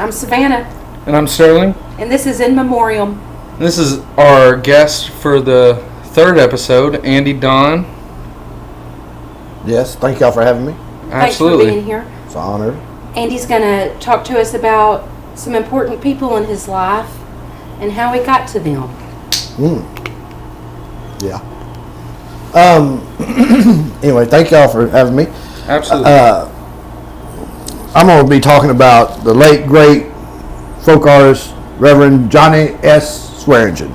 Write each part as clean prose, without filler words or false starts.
I'm Savannah. And I'm Sterling. And this is In Memoriam. This is our guest for the third episode, Andy Don. Yes, thank y'all for having me. Absolutely. Thanks for being here. It's an honor. Andy's going to talk to us about some important people in his life and how he got to them. Yeah. Anyway, thank y'all for having me. Absolutely. I'm going to be talking about the late, great folk artist, Rev Johnnie S. Swearingen,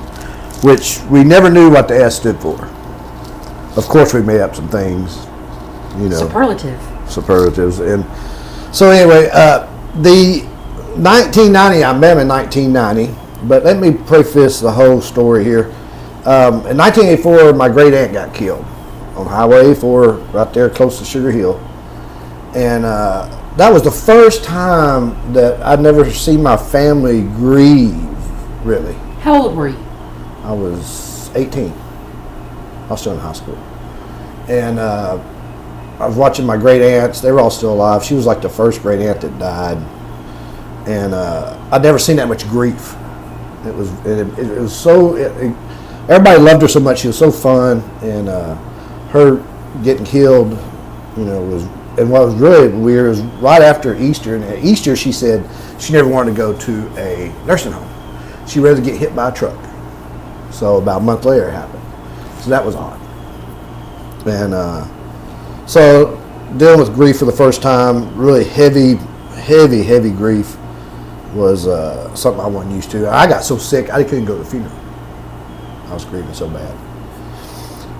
which we never knew what the S stood for. Of course, we made up some things, you know. Superlatives. And so anyway, the 1990, I met him in 1990, but let me preface the whole story here. In 1984, my great aunt got killed on Highway 4 right there close to Sugar Hill. And that was the first time that I'd never seen my family grieve, really. How old were you? I was 18. I was still in high school. And I was watching my great aunts. They were all still alive. She was like the first great aunt that died. And I'd never seen that much grief. It was so... everybody loved her so much. She was so fun. And her getting killed, you know, was... And what was really weird was right after Easter, and at Easter she said she never wanted to go to a nursing home. She'd rather get hit by a truck. So about a month later it happened. So that was odd. And so dealing with grief for the first time, really heavy grief was something I wasn't used to. I got so sick I couldn't go to the funeral. I was grieving so bad.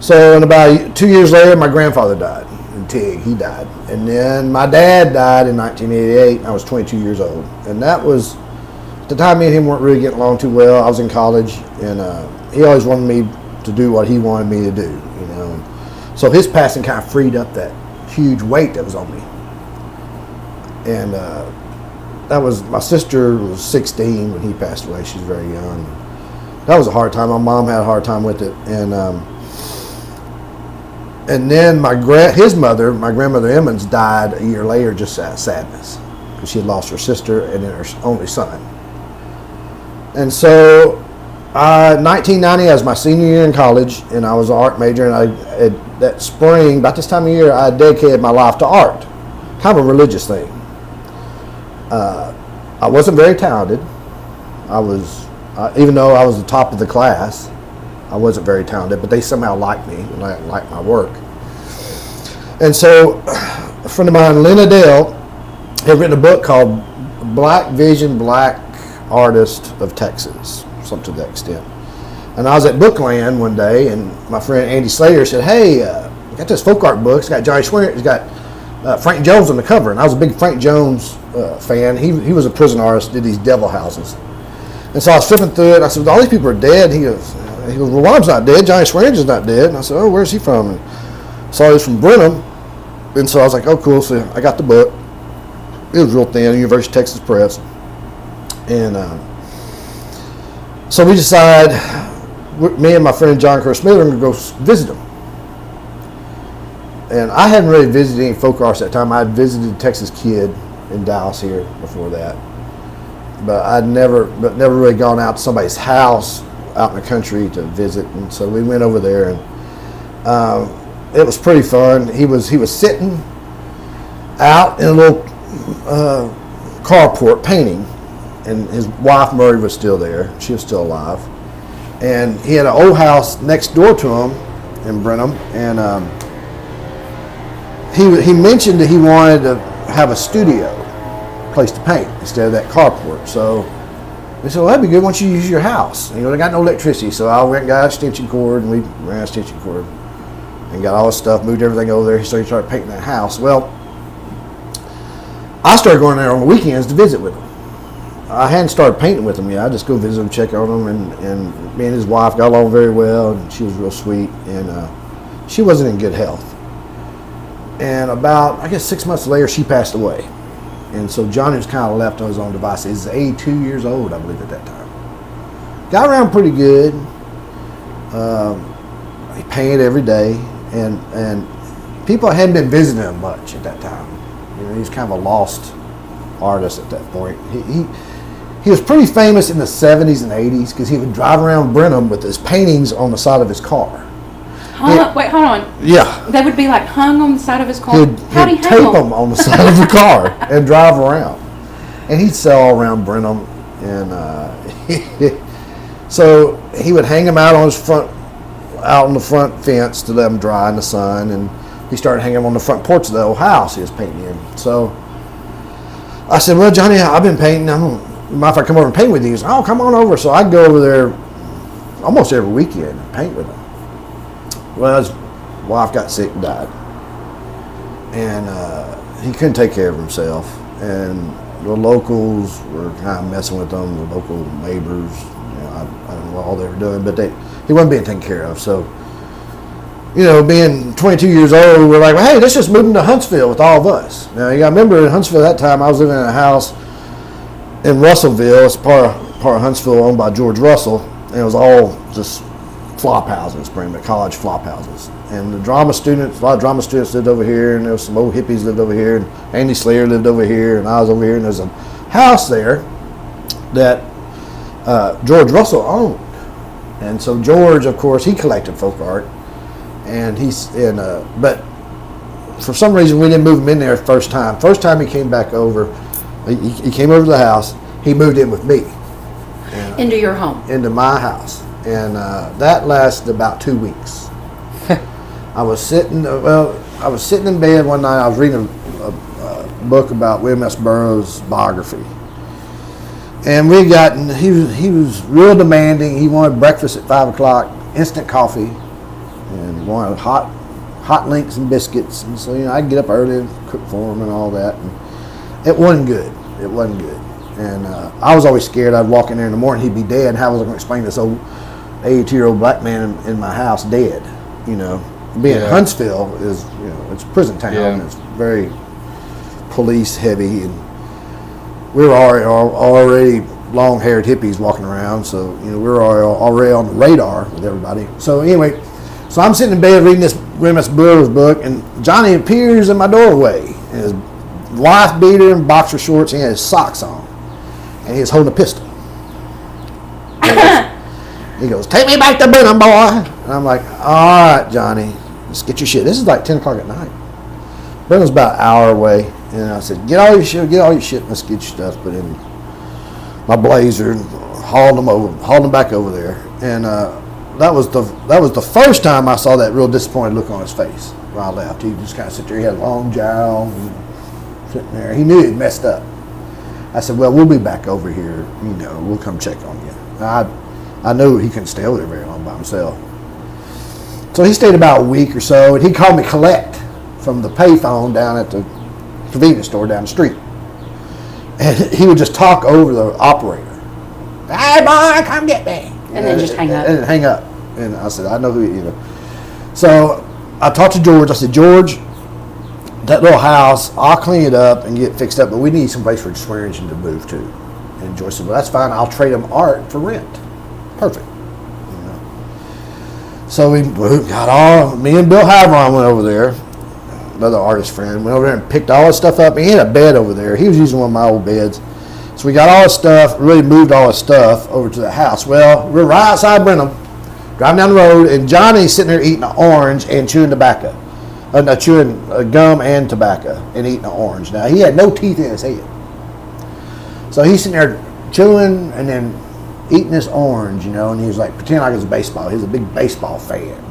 So in about 2 years later, my grandfather died. Tig, he died. And then my dad died in 1988. I was 22 years old. And that was, at the time, me and him weren't really getting along too well. I was in college, and he always wanted me to do what he wanted me to do, you know. And so his passing kind of freed up that huge weight that was on me. And that was, my sister was 16 when he passed away. She was very young. That was a hard time. My mom had a hard time with it. And then his mother, my grandmother Emmons, died a year later just out of sadness because she had lost her sister and then her only son. And so, 1990, I was my senior year in college, and I was an art major. And that spring, about this time of year, I dedicated my life to art, kind of a religious thing. I wasn't very talented. I was, even though I was the top of the class, I wasn't very talented, but they somehow liked me and liked my work. And so a friend of mine, Lynn Adele, had written a book called Black Vision, Black Artist of Texas, something to that extent. And I was at Bookland one day, and my friend Andy Slater said, hey, I got this folk art book. It's got Johnny Swearingen. It's got Frank Jones on the cover. And I was a big Frank Jones fan. He was a prison artist, did these devil houses. And so I was flipping through it. I said, well, all these people are dead. He goes, well, one of them's not dead. Johnny Swearingen's not dead. And I said, oh, where's he from? And so he was from Brenham. And so I was like, oh, cool. So I got the book. It was real thin, University of Texas Press. And so we decided, me and my friend John Kerr Smith, were going to go visit him. And I hadn't really visited any folk artists at that time. I had visited Texas Kid in Dallas here before that. But I'd never really gone out to somebody's house out in the country to visit, and so we went over there, and it was pretty fun. He was sitting out in a little carport painting, and his wife Murray was still there. She was still alive, and he had an old house next door to him in Brenham, and he mentioned that he wanted to have a studio place to paint instead of that carport. So they said, well, that'd be good once you use your house. And, I got no electricity, so I went and got an extension cord, and we ran an extension cord and got all this stuff, moved everything over there, so he started painting that house. Well, I started going there on the weekends to visit with him. I hadn't started painting with him yet. I just go visit him, check on him, and me and his wife got along very well, and she was real sweet, and she wasn't in good health. And about, I guess 6 months later, she passed away. And so Johnny was kind of left on his own devices. He was 82 years old, I believe, at that time. Got around pretty good. He painted every day, and people hadn't been visiting him much at that time. He was kind of a lost artist at that point. He was pretty famous in the 70s and 80s because he would drive around Brenham with his paintings on the side of his car. Wait, hold on. Yeah. They would be like hung on the side of his car. How'd he He'd hang tape them on the side of the car and drive around. And he'd sell all around Brenham. And so he would hang them out on the front fence to let them dry in the sun. And he started hanging them on the front porch of the old house he was painting in. So I said, well, Johnny, I've been painting. Mind if I come over and paint with you? He said, oh, come on over. So I'd go over there almost every weekend and paint with him. Well, his wife got sick and died. And he couldn't take care of himself. And the locals were kind of messing with him, the local neighbors. I don't know what all they were doing, but he wasn't being taken care of. So, being 22 years old, we're like, well, hey, let's just move him to Huntsville with all of us. Now, you got to remember, in Huntsville at that time, I was living in a house in Russellville. It's part of Huntsville, owned by George Russell, and it was all just flop houses, pretty much college flop houses. And a lot of drama students lived over here, and there was some old hippies lived over here, and Andy Slater lived over here, and I was over here, and there's a house there that George Russell owned. And so George, of course, he collected folk art, and but for some reason we didn't move him in there the first time. First time he came back over, he came over to the house, he moved in with me. Into your home? Into my house. And that lasted about 2 weeks. I was sitting in bed one night. I was reading a book about William S. Burroughs' biography, and he was real demanding. He wanted breakfast at 5 o'clock, instant coffee, and he wanted hot links and biscuits. And so I'd get up early and cook for him and all that. And it wasn't good. And I was always scared. I'd walk in there in the morning, he'd be dead. And how was I going to explain this old 82-year-old black man in my house dead? Being Huntsville is, it's a prison town. Yeah. It's very police heavy, and we were already long-haired hippies walking around, so we were already on the radar with everybody. So anyway, I'm sitting in bed reading this Rev Johnnie book, and Johnny appears in my doorway in his wife beater and boxer shorts. And he had his socks on, and he was holding a pistol. He goes, take me back to Brenham, boy. And I'm like, all right, Johnny, let's get your shit. This is like 10 o'clock at night. Brenham's about an hour away. And I said, get all your shit, let's get your stuff put in my blazer and hauled them back over there. And that was the first time I saw that real disappointed look on his face when I left. He just kind of sit there, he had a long jowl, and sitting there. He knew he'd messed up. I said, well, we'll be back over here, we'll come check on you. I knew he couldn't stay over there very long by himself. So he stayed about a week or so, and he called me collect from the payphone down at the convenience store down the street. And he would just talk over the operator. Hey, boy, come get me. And then just hang up. And hang up. And I said, I know who. So I talked to George. I said, George, that little house, I'll clean it up and get it fixed up, but we need some place for Swearingen to move to. And George said, well, that's fine. I'll trade him art for rent. Perfect. So we got me and Bill Havron went over there, another artist friend, went over there and picked all his stuff up. He had a bed over there. He was using one of my old beds. So we got all his stuff, really moved all his stuff over to the house. Well, we're right outside Brenham, driving down the road, and Johnny's sitting there eating an orange and chewing tobacco. Chewing gum and tobacco and eating an orange. Now, he had no teeth in his head. So he's sitting there chewing and then eating this orange, and he was like, pretending like it was baseball. He was a big baseball fan,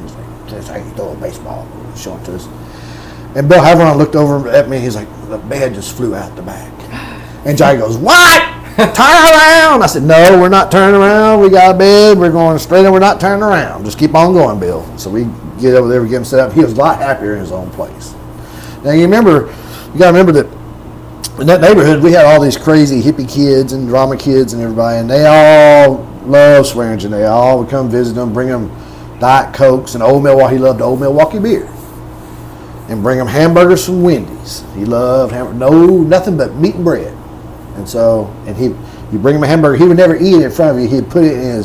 He's like, that's how you throw a baseball, showing to us. And Bill Havron looked over at me, he's like, the bed just flew out the back. And Johnny goes, what? Turn around. I said, no, we're not turning around. We got a bed. We're going straight and we're not turning around. Just keep on going, Bill. So we get over there, we get him set up. He was a lot happier in his own place. Now, you got to remember that in that neighborhood, we had all these crazy hippie kids and drama kids and everybody, and they all loved Swearingen. They all would come visit them, bring them Diet Cokes and Old Milwaukee. He loved Old Milwaukee beer. And bring them hamburgers from Wendy's. He loved nothing but meat and bread. And so, you bring him a hamburger, he would never eat it in front of you. He'd put it in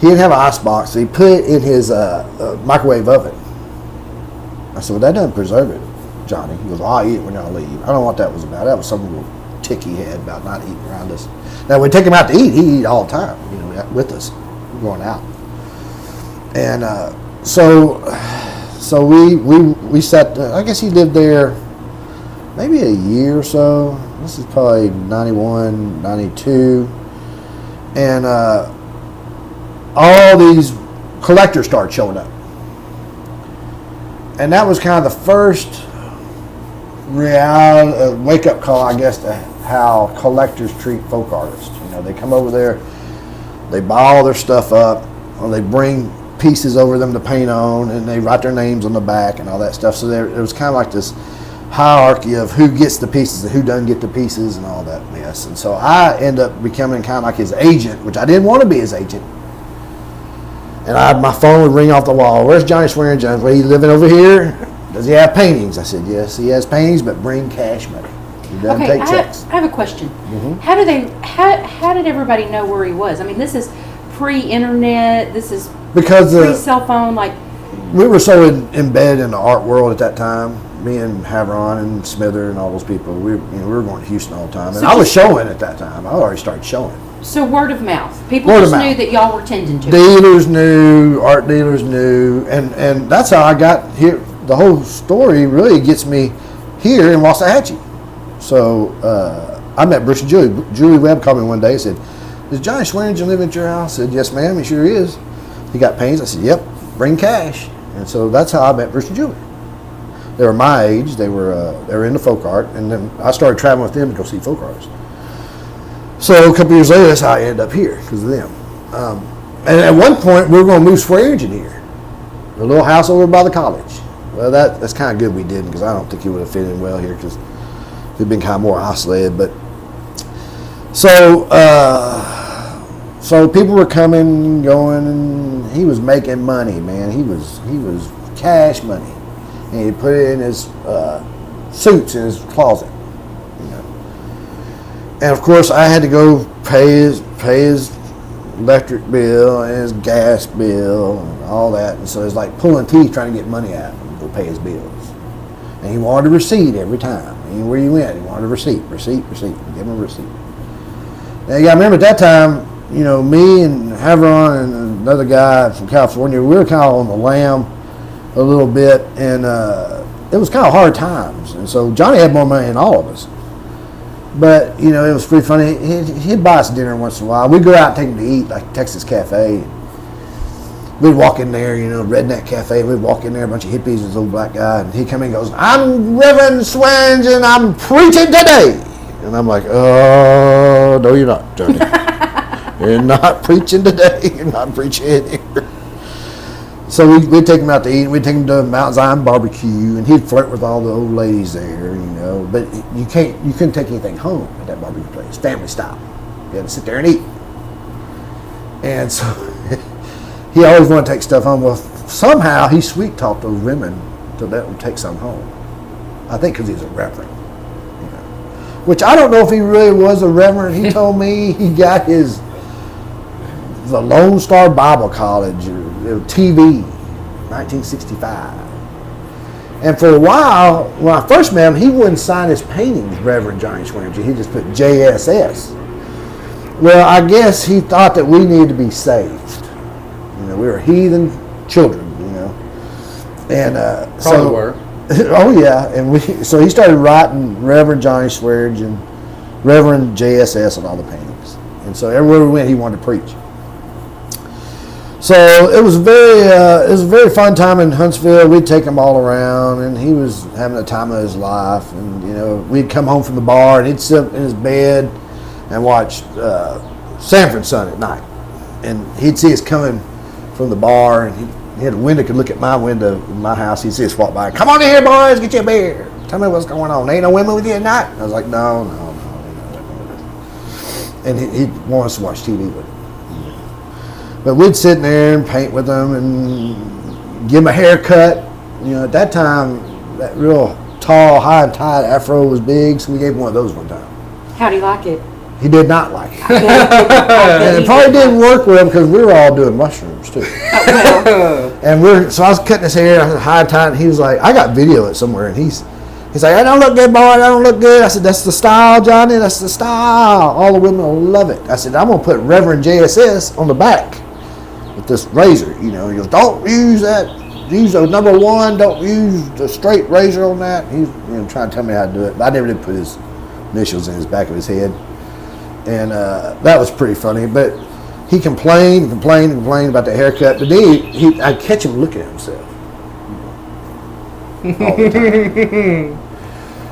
he didn't have an ice box, so he put it in his microwave oven. I said, well, that doesn't preserve it, Johnny. He goes, I'll eat it when y'all leave. I don't know what that was about. That was some tick he had about not eating around us. Now, we take him out to eat. He eat all the time, with us, going out. And so we sat. I guess he lived there maybe a year or so. This is probably 91, 92. And all these collectors started showing up. And that was kind of the first real wake-up call, I guess, to how collectors treat folk artists. They come over there, they buy all their stuff up, or they bring pieces over them to paint on, and they write their names on the back and all that stuff. So there was kind of like this hierarchy of who gets the pieces and who doesn't get the pieces and all that mess. And so I end up becoming kind of like his agent, which I didn't want to be his agent. And my phone would ring off the wall. Where's Johnny Swearingen? Johnny, well, he living over here? Does he have paintings? I said, yes, he has paintings, but bring cash money. He doesn't take checks. I have a question. Mm-hmm. How did everybody know where he was? I mean, this is pre-internet. This is because pre-cell phone. Like, we were so embedded in the art world at that time. Me and Havron and Smither and all those people. We were going to Houston all the time, and So I was showing at that time. I already started showing. so word of mouth. People Word of just mouth. knew that y'all were tending to it. Dealers knew, art dealers knew, and that's how I got here. The whole story really gets me here in Waxahachie. So I met Bruce and Julie. Julie Webb called me one day and said, "Does Johnny Swearingen live at your house?" I said, "Yes, ma'am, he sure is." He got paintings. I said, "Yep, bring cash." And so that's how I met Bruce and Julie. They were my age. They were into folk art, and then I started traveling with them to go see folk artists. So a couple years later, that's how I ended up here because of them. And at one point, we were going to move Swearingen here, the little house over by the college. Well, that's kind of good we didn't, because I don't think he would have fit in well here, because we'd been kind of more isolated. But so people were coming and going, and he was making money, man. He was cash money, and he put it in his suits in his closet. And of course, I had to go pay his electric bill and his gas bill and all that. And so it's like pulling teeth trying to get money out of him to pay his bills. And he wanted a receipt every time. Anywhere you went, he wanted a receipt. Give him a receipt. Now you got to remember at that time, me and Havron and another guy from California, we were kind of on the lam a little bit, and it was kind of hard times. And so Johnny had more money than all of us. But, it was pretty funny. He'd buy us dinner once in a while. We'd go out and take him to eat, like Texas Cafe. We'd walk in there, Redneck Cafe. We'd walk in there, a bunch of hippies, this old black guy. And he'd come in and goes, "I'm Reverend Swearingen, I'm preaching today." And I'm like, "Oh, no, you're not, Johnny. You're not preaching today. You're not preaching here." So we'd take him out to eat. We'd take him to Mount Zion barbecue, and he'd flirt with all the old ladies there, But you couldn't take anything home at that barbecue place, family style. You had to sit there and eat. And so he always wanted to take stuff home. Well, somehow he sweet talked those women to let him take some home. I think because he's a reverend. Which I don't know if he really was a reverend. He told me he got the Lone Star Bible College TV, 1965. And for a while, when I first met him, he wouldn't sign his paintings, Reverend Johnnie Swearingen. He just put JSS. Well, I guess he thought that we needed to be saved. We were heathen children, And Probably were. Oh yeah, and so he started writing Reverend Johnnie Swearingen, Reverend JSS on all the paintings. And so everywhere we went, he wanted to preach. So it was a very fun time in Huntsville. We'd take him all around, and he was having the time of his life. And we'd come home from the bar, and he'd sit in his bed and watch Sanford Sun at night. And he'd see us coming from the bar, and he had a window, could look at my window in my house. He'd see us walk by. "Come on in here, boys, get you a beer. Tell me what's going on. Ain't no women with you at night?" I was like, no. And he'd want us to watch TV with him. But we'd sit in there and paint with him and give him a haircut. At that time, that real tall, high and tight afro was big, so we gave him one of those one time. How do you like it? He did not like it. And it probably didn't work well because we were all doing mushrooms too. And so I was cutting his hair high and tight, and he was like, I got video of it somewhere, and He's like, I don't look good, boy. I don't look good. I said, that's the style, Johnny. That's the style. All the women will love it. I said, I'm going to put Reverend JSS on the back with this razor. You know, he goes, don't use that. Use the number 1. Don't use the straight razor on that. He's trying to tell me how to do it. But I never did put his initials in his back of his head. And that was pretty funny. But he complained about the haircut. But then I'd catch him looking at himself. All the time.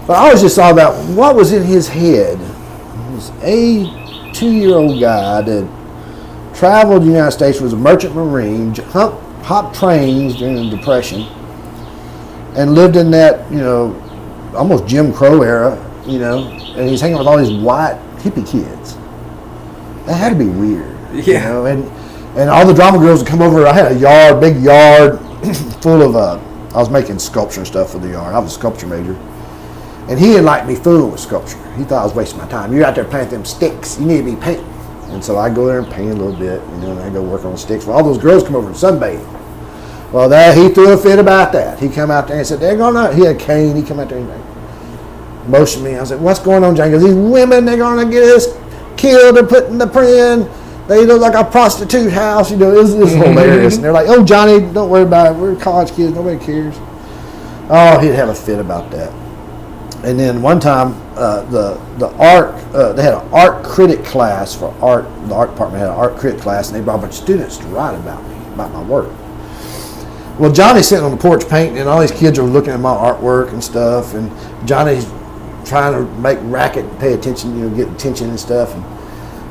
But I always just thought about what was in his head. He was a 2-year-old guy that traveled the United States, was a merchant marine, hopped trains during the Depression, and lived in that, almost Jim Crow era, and he's hanging with all these white hippie kids. That had to be weird. Yeah. And all the drama girls would come over. I had a big yard full of I was making sculpture and stuff for the yard. I was a sculpture major. And he didn't like me fooling with sculpture. He thought I was wasting my time. You're out there playing with them sticks. You need to be painting. And so I go there and paint a little bit, and I go work on the sticks. Well, all those girls come over and sunbathe. Well, he threw a fit about that. He come out there and said, they're going to, he had a cane. He come out there and motioned me. I said, what's going on, Johnny? Because these women, they're going to get us killed and put in the pen. They look like a prostitute house. It was hilarious. And they're like, oh, Johnny, don't worry about it. We're college kids. Nobody cares. Oh, he'd have a fit about that. And then one time, the art, they had an art critic class for art. The art department had an art critic class, and they brought a bunch of students to write about me, about my work. Well, Johnny's sitting on the porch painting, and all these kids are looking at my artwork and stuff, and Johnny's trying to make racket, pay attention, get attention and stuff. And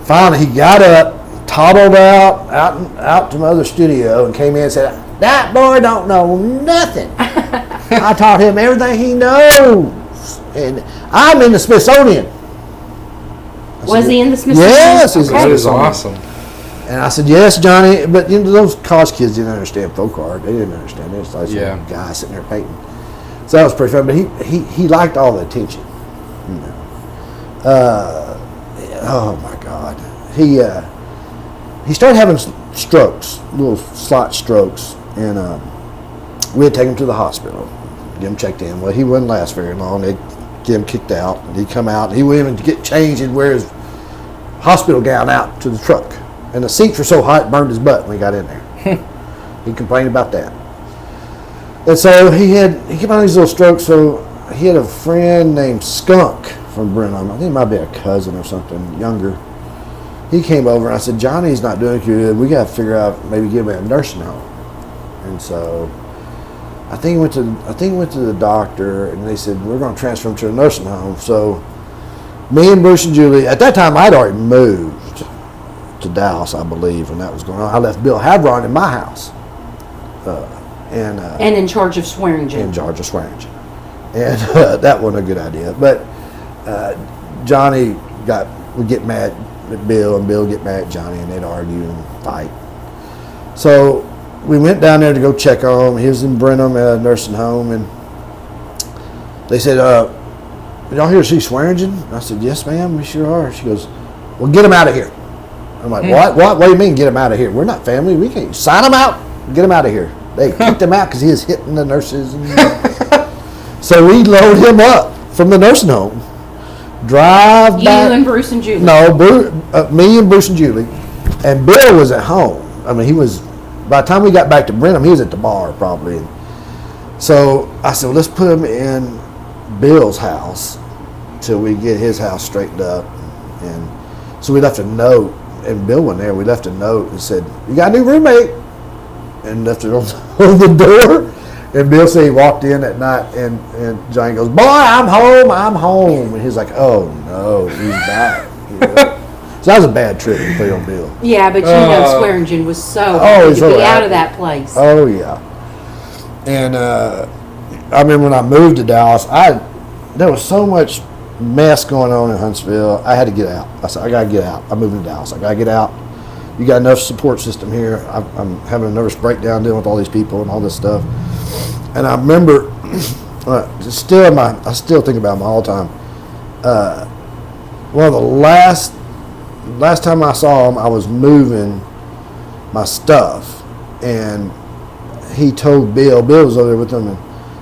finally, he got up, toddled out to my other studio, and came in and said, that boy don't know nothing. I taught him everything he knows. And I'm in the Smithsonian. Was he in the Smithsonian? Yes, he's That is awesome. And I said, yes, Johnny. But those college kids didn't understand folk art. They didn't understand it. It's like some guy sitting there painting. So that was pretty fun. But he liked all the attention. Oh my God. He started having strokes, little slight strokes, and we had to take him to the hospital, get him checked in. Well, he wouldn't last very long. They'd get him kicked out, and he'd come out, and he wouldn't even get changed and wear his hospital gown out to the truck. And the seats were so hot, it burned his butt when he got in there. He complained about that. And so he came out of these little strokes. So he had a friend named Skunk from Brenham. I think it might be a cousin or something, younger. He came over, and I said, Johnny's not doing good. We got to figure out, maybe get him a nursing home. And so I think he went to the doctor, and they said, we're going to transfer him to a nursing home. So me and Bruce and Julie, at that time I'd already moved to Dallas, I believe, when that was going on. I left Bill Havron in my house. And in charge of Swearingen. In charge of Swearingen. And that wasn't a good idea. But Johnny would get mad at Bill, and Bill would get mad at Johnny, and they'd argue and fight. So we went down there to go check on him. He was in Brenham at a nursing home, and they said, y'all here to see Swearingen? I said, yes, ma'am, we sure are. She goes, well, get him out of here. I'm like, what do you mean get him out of here? We're not family. We can't sign him out. Get him out of here. They kicked him out because he was hitting the nurses. So we load him up from the nursing home, drive back. You and Bruce and Julie? No, me and Bruce and Julie. And Bill was at home. I mean, by the time we got back to Brenham, he was at the bar probably. So I said, well, let's put him in Bill's house till we get his house straightened up. And so we left a note, and Bill went there. We left a note and said, you got a new roommate? And left it on the door. And Bill said he walked in at night, and Johnny goes, boy, I'm home. And he's like, oh, no, he's back. So that was a bad trip to put on Bill. Yeah, but Swearingen was so happy to be out of that place. Oh, yeah. And I remember when I moved to Dallas, there was so much mess going on in Huntsville. I had to get out. I said, I got to get out. I'm moving to Dallas. I got to get out. You got enough support system here. I'm having a nervous breakdown dealing with all these people and all this stuff. And I remember, I still think about him all the time. One of the last time I saw him, I was moving my stuff, and he told Bill was over there with him, and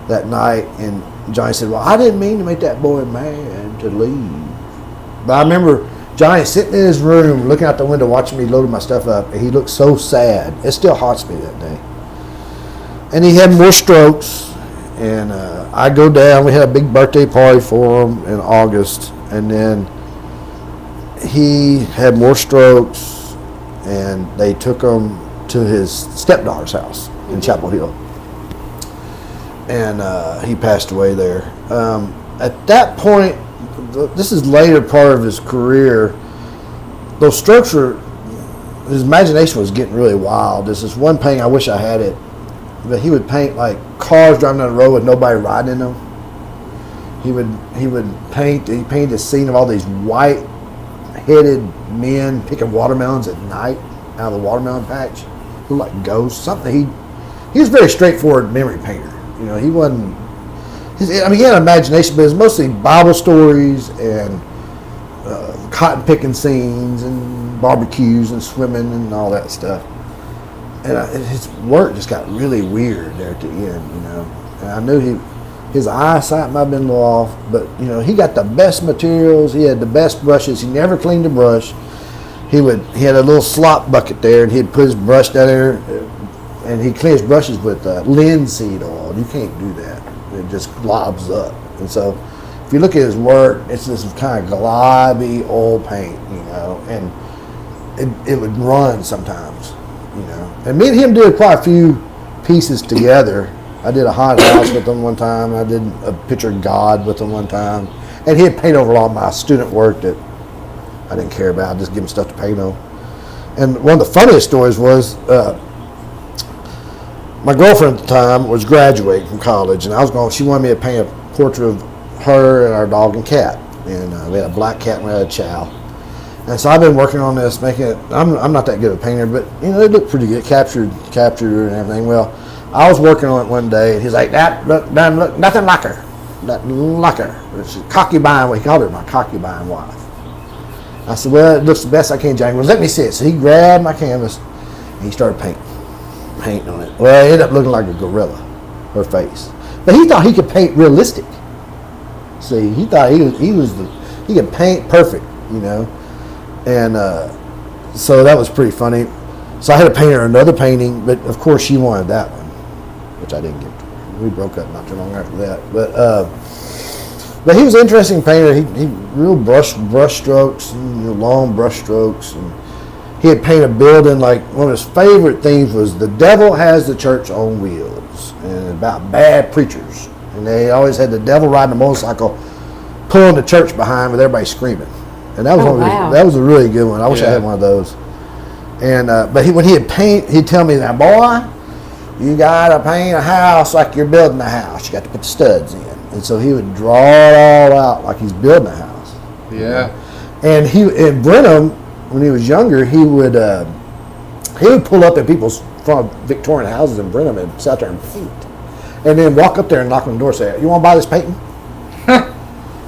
that night, and Johnny said, well, I didn't mean to make that boy mad to leave. But I remember Johnny sitting in his room looking out the window watching me loading my stuff up, and he looked so sad. It still haunts me that day. And he had more strokes, and I go down. We had a big birthday party for him in August, and then he had more strokes, and they took him to his stepdaughter's house in Chapel Hill. And he passed away there. At that point, this is later part of his career, those strokes were, his imagination was getting really wild. There's this one painting, I wish I had it, but he would paint like cars driving down the road with nobody riding in them. He painted a scene of all these white-headed men picking watermelons at night out of the watermelon patch. Looked like ghosts, something. He was a very straightforward memory painter. You know, he wasn't, he had an imagination, but it was mostly Bible stories and cotton picking scenes and barbecues and swimming and all that stuff. And his work just got really weird there at the end, you know. And I knew his eyesight might have been a little off, but you know, he got the best materials. He had the best brushes. He never cleaned a brush. He had a little slop bucket there, and he'd put his brush down there, and he'd clean his brushes with linseed oil. You can't do that. It just globs up. And so if you look at his work, it's this kind of globby oil paint, you know, and it would run sometimes, you know. And me and him did quite a few pieces together. I did a haunted house with him one time. I did a picture of God with him one time. And he'd paint over all my student work that I didn't care about. I'd just give him stuff to paint on. And one of the funniest stories was my girlfriend at the time was graduating from college, and she wanted me to paint a portrait of her and our dog and cat. And we had a black cat and we had a chow. And so I've been working on this, making it. I'm not that good a painter, but you know, it looked pretty good, captured her and everything. Well, I was working on it one day, and he's like, "That look nothing like her, nothing like her." She's concubine. He called her my concubine wife. I said, "Well, it looks the best I can, Johnny. Well, let me see it." So he grabbed my canvas and he started painting on it. Well, it ended up looking like a gorilla, her face. But he thought he could paint realistic. See, he thought he could paint perfect, you know. And so that was pretty funny. So I had to paint her another painting, but of course she wanted that one, which I didn't give to her. We broke up not too long after that. But he was an interesting painter. He real brush strokes, and long brush strokes, and he had painted a building. Like one of his favorite themes was the devil has the church on wheels, and about bad preachers, and they always had the devil riding a motorcycle, pulling the church behind with everybody screaming. And that was that was a really good one. I wish I had one of those. And but when he'd paint, he'd tell me, "Now, boy, you gotta paint a house like you're building a house. You got to put the studs in." And so he would draw it all out like he's building a house. Yeah. And in Brenham, when he was younger, he would pull up at people's front Victorian houses in Brenham and sit out there and paint, and then walk up there and knock on the door and say, "You want to buy this painting?"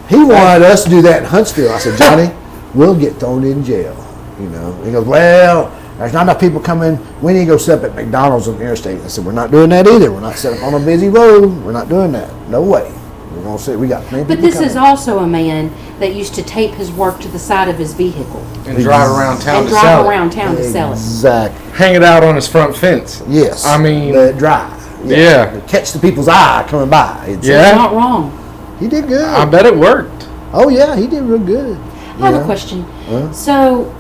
He wanted us to do that in Huntsville. I said, "Johnny, we'll get thrown in jail." You know. He goes, "Well, there's not enough people coming. We need to go sit up at McDonald's on the interstate." I said, "We're not doing that either. We're not sitting up on a busy road. We're not doing that. No way. We're going to sit. We got plenty of people But this coming." is also a man that used to tape his work to the side of his vehicle And drive around town and to drive sell around town to sell it. Exactly. Hang it out on his front fence. Yes. I mean, let it dry. Yeah. Catch the people's eye coming by. Yeah. Not wrong. He did good. I bet it worked. Oh yeah, he did real good. I have a question. Huh? So,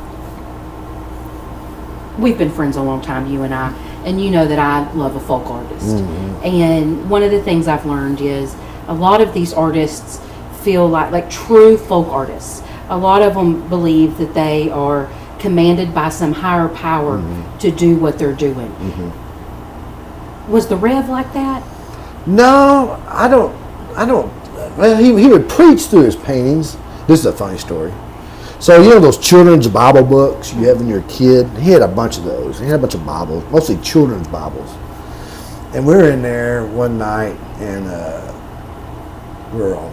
we've been friends a long time, you and I, and you know that I love a folk artist. Mm-hmm. And one of the things I've learned is a lot of these artists feel like true folk artists. A lot of them believe that they are commanded by some higher power to do what they're doing. Was the Rev like that? No, I don't. Well, he would preach through his paintings. This is a funny story. So, you know those children's Bible books you have when you're a kid? He had a bunch of those. He had a bunch of Bibles, mostly children's Bibles. And we were in there one night, and we were all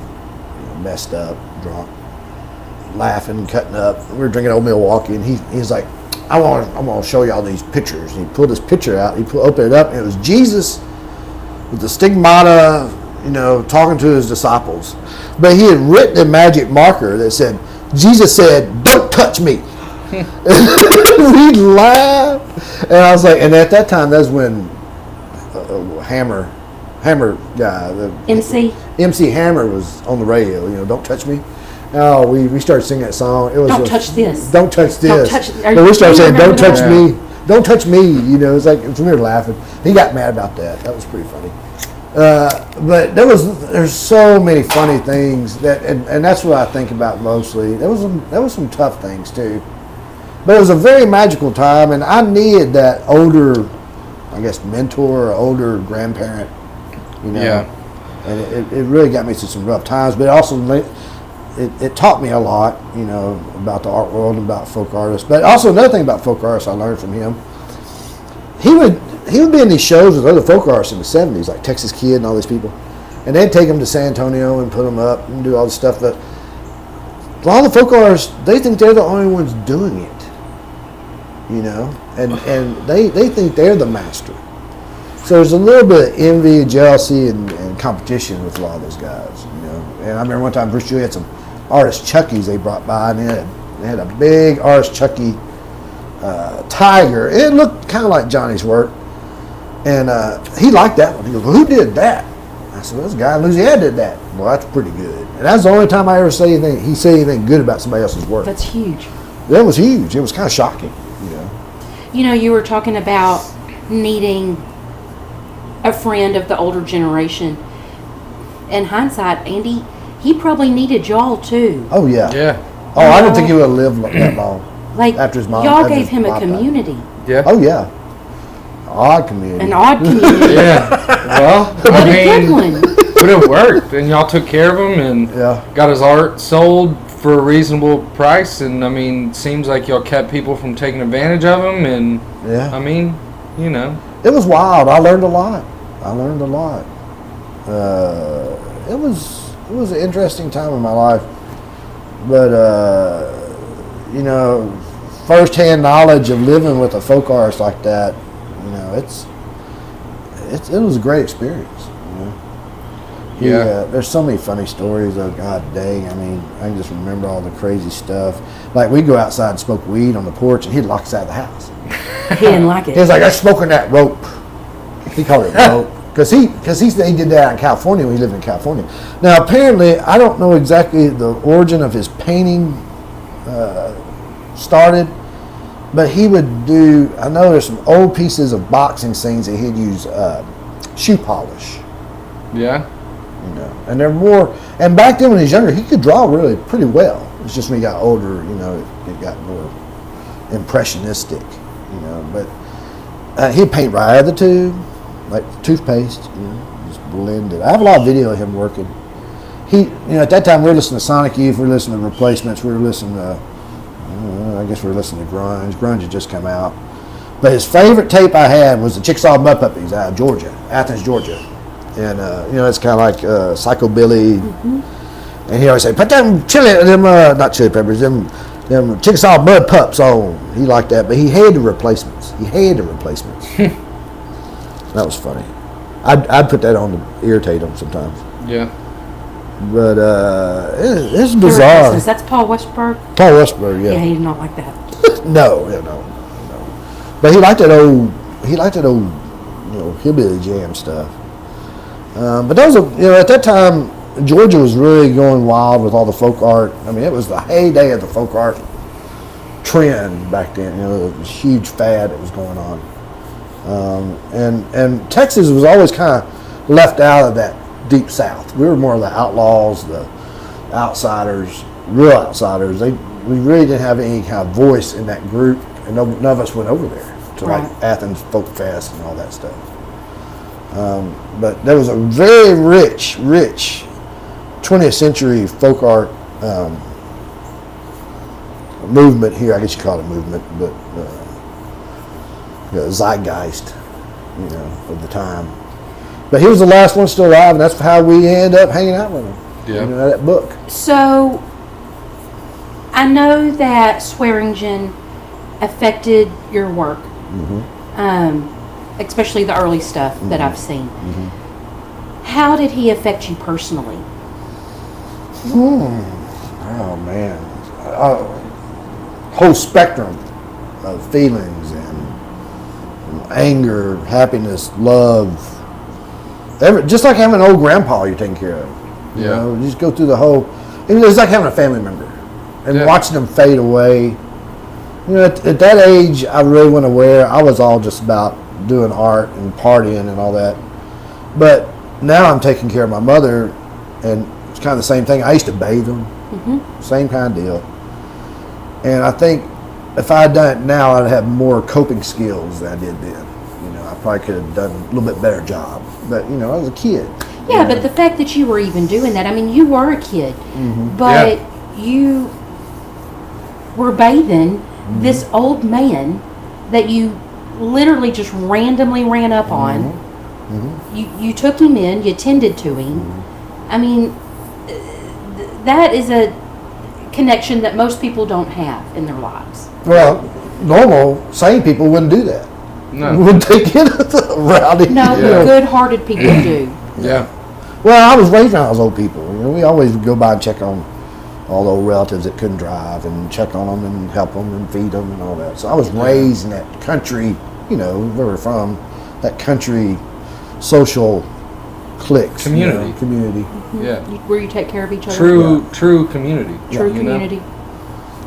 messed up, drunk, laughing, cutting up. We were drinking Old Milwaukee, and he's like, I want to show you all these pictures. And he pulled this picture out. He opened it up, and it was Jesus with the stigmata, talking to his disciples. But he had written a magic marker that said, Jesus said, "Don't touch me." We'd laugh. And I was like, and at that time, that's when Hammer guy, the MC Hammer was on the radio. Don't touch me. Oh, we started singing that song. It was Don't touch this. Don't touch this. But we started saying, "Don't touch that? me. Don't touch me." It's like we were laughing. He got mad about that. That was pretty funny. But there's so many funny things and that's what I think about mostly. There was some tough things too, but it was a very magical time, and I needed that older, I guess, mentor or older grandparent. Yeah. And it really got me through some rough times, but it also it taught me a lot, about the art world and about folk artists. But also another thing about folk artists I learned from him, he would be in these shows with other folk artists in the 70s, like Texas Kid and all these people. And they'd take them to San Antonio and put them up and do all this stuff. But a lot of the folk artists, they think they're the only ones doing it. And they think they're the master. So there's a little bit of envy, jealousy, and competition with a lot of those guys. And I remember one time Bruce Joey had some artist Chuckies they brought by, and they had a big artist Chucky tiger. It looked kind of like Johnny's work. And he liked that one. He goes, "Well, who did that?" I said, "Well, this guy in Louisiana did that." "Well, that's pretty good." And that's the only time I ever say anything good about somebody else's work. That's huge. That was huge. It was kind of shocking, You were talking about needing a friend of the older generation. In hindsight, Andy, he probably needed y'all too. Oh, yeah. Yeah. Oh, I don't think he would have lived that long. Like, after his mom. y'all gave him a community. Yeah. Oh, yeah. Odd community. An odd community. Yeah. Well, But a good one. But it worked, and y'all took care of him and got his art sold for a reasonable price. And I mean, seems like y'all kept people from taking advantage of him. And I mean, it was wild. I learned a lot. It was an interesting time in my life, but first-hand knowledge of living with a folk artist like that, it was a great experience. There's so many funny stories. Oh God dang! I mean, I can just remember all the crazy stuff. Like we'd go outside and smoke weed on the porch, and he'd lock us out of the house. He didn't like it. He was like, "I'm smoking that rope." He called it rope. Because he did that in California when he lived in California. Now, apparently, I don't know exactly the origin of his painting started, but he would do, I know there's some old pieces of boxing scenes that he'd use shoe polish. Yeah. And they're more, and back then when he was younger, he could draw really pretty well. It's just when he got older, it got more impressionistic, but he'd paint right out of the tube. Like toothpaste, just blended. I have a lot of video of him working. At that time we were listening to Sonic Youth, we were listening to Replacements, we were listening to, I guess we were listening to grunge. Grunge had just come out. But his favorite tape I had was the Chickasaw Mud Puppies out of Georgia, Athens, Georgia. And, it's kind of like Psychobilly. Mm-hmm. And he always say, "Put them not chili peppers, them Chickasaw Mud Pups on." He liked that, but he hated the Replacements. That was funny. I'd put that on to irritate him sometimes. Yeah. But it's bizarre. That's Paul Westberg? Paul Westberg, yeah. Yeah, he did not like that. No. But he liked that old, hillbilly jam stuff. But those at that time, Georgia was really going wild with all the folk art. I mean, it was the heyday of the folk art trend back then. It was a huge fad that was going on. And Texas was always kind of left out of that deep South. We were more of the outlaws, the outsiders, real outsiders. We really didn't have any kind of voice in that group, and none of us went over there to like Athens Folk Fest and all that stuff. But there was a very rich 20th century folk art movement here. I guess you call it a movement, but zeitgeist, of the time. But he was the last one still alive, and that's how we end up hanging out with him. Yeah. That book. So, I know that Swearingen affected your work, especially the early stuff that I've seen. How did he affect you personally? Oh man, whole spectrum of feelings and anger, happiness, love. Just like having an old grandpa you're taking care of. You know, you just go through the whole. It's like having a family member and watching them fade away. You know, at that age, I really wasn't aware. I was all just about doing art and partying and all that. But now I'm taking care of my mother, and it's kind of the same thing. I used to bathe them, same kind of deal. And I think if I had done it now, I'd have more coping skills than I did then. You know, I probably could have done a little bit better job. But, you know, I was a kid. Yeah, but the fact that you were even doing that, I mean, you were a kid, but you were bathing this old man that you literally just randomly ran up on. You took him in, you tended to him. I mean, that is a connection that most people don't have in their lives. Well, normal, sane people wouldn't do that. No. Wouldn't take it rowdy. No, good-hearted people do. Yeah. Well, I was raised around those old people. You know, we always would go by and check on all the old relatives that couldn't drive and check on them and help them and feed them and all that. So I was raised in that country, you know, where we're from, that country social cliques. Community. You know, community. Yeah. Where you take care of each other. True community. True community.